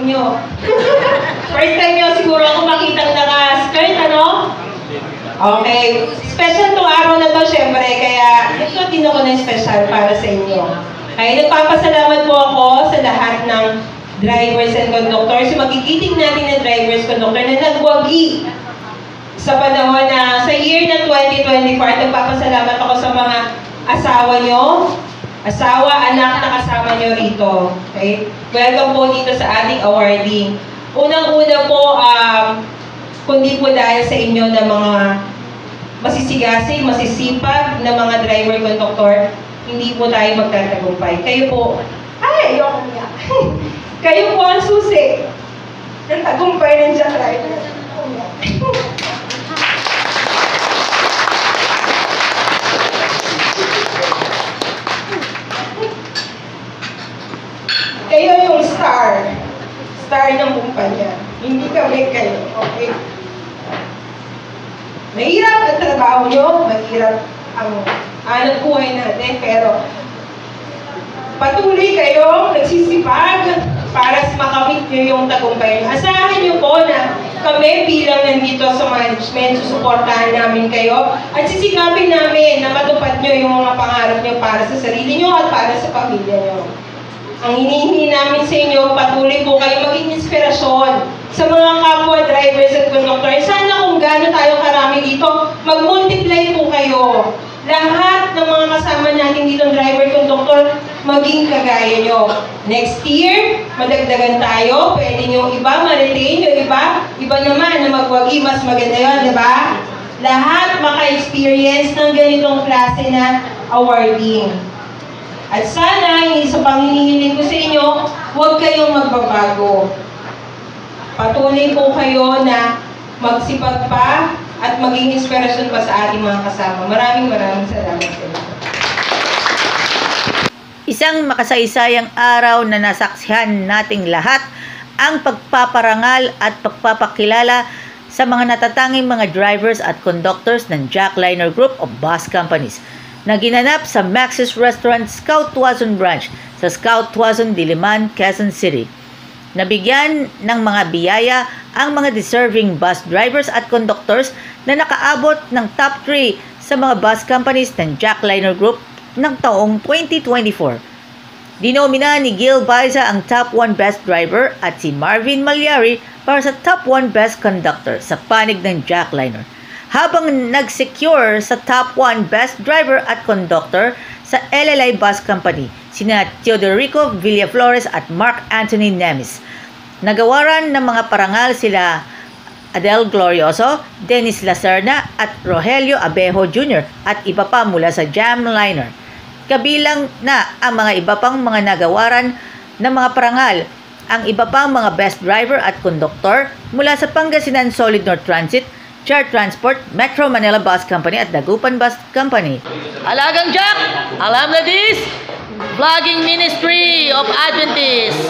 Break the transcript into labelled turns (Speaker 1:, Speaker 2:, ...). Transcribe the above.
Speaker 1: inyo. First time nyo siguro ako makitang naka-skirt, ano? Okay. Special tong araw na to, syempre, kaya ito din ako na special para sa inyo. Ay, nagpapasalamat po ako sa lahat ng drivers and conductors, yung magigiting natin na drivers, conductor na nagwagi sa panahon na, sa year na 2024, nagpapasalamat ako sa mga asawa nyo, asawa, anak na kasama nyo rito. Okay? Welcome po dito sa ating awarding. Unang-una po, kundi po dahil sa inyo na mga masisigasig, masisipag na mga driver, conductor, hindi po tayo magtatagumpay. Kayo po, ay, ayoko niya. Kayo po ang susi ng tagumpay ng Jack Rider. Kayo yung star ng kumpanya. Hindi kami kayo. Okay? Mahirap ang trabaho nyo, mahirap ang hanap buhay natin, pero patuloy kayo, nagsisipag para makamit nyo yung tagumpay. Asahan nyo po na kami bilang nandito sa management, susuportahan namin kayo at sisikapin namin na matupad nyo yung mga pangarap nyo para sa sarili nyo at para sa pamilya nyo. Ang hinihingi namin sa inyo, patuloy po kayo maging inspirasyon sa mga kapwa drivers at conductors. Sana kung gaano tayo karami dito, mag-multiply po kayo. Lahat ng mga kasama natin dito, driver, conductor, maging kagaya nyo. Next year, madagdagan tayo. Pwede nyo iba, ma-retain yung iba naman na magwagi, mas maganda yun, di ba? Lahat maka-experience ng ganitong klase na awarding. At sana, isa pang hinihiling ko sa inyo, huwag kayong magbabago. Patuloy po kayo na magsipag pa at maging inspirasyon pa sa ating mga kasama. Maraming salamat sa inyo.
Speaker 2: Isang makasaysayang araw na nasaksihan nating lahat ang pagpaparangal at pagpapakilala sa mga natatanging mga drivers at conductors ng Jack Liner Group of Bus Companies na ginanap sa Max's Restaurant Scout Tuazon Branch sa Scout Tuazon, Diliman, Quezon City. Nabigyan ng mga biyaya ang mga deserving bus drivers at conductors na nakaabot ng top 3 sa mga bus companies ng Jack Liner Group ng taong 2024. Dinomina ni Gil Baiza ang top 1 best driver at si Marvin Malyari para sa top 1 best conductor sa panig ng Jack Liner. Habang nag-secure sa top 1 best driver at conductor sa LLI Bus Company, sina Teodorico Villaflores at Mark Anthony Nemes. Nagawaran ng mga parangal sila Adel Glorioso, Dennis Lacerna at Rogelio Abejo Jr. at iba pa mula sa Jam Liner. Kabilang na ang mga iba pang mga nagawaran ng mga parangal, ang iba pang mga best driver at conductor mula sa Pangasinan Solid North Transit, Char Transport, Metro Manila Bus Company at Dagupan Bus Company.
Speaker 3: Alagang Jack, Alam Ladis, Vlogging Ministry of Adventist.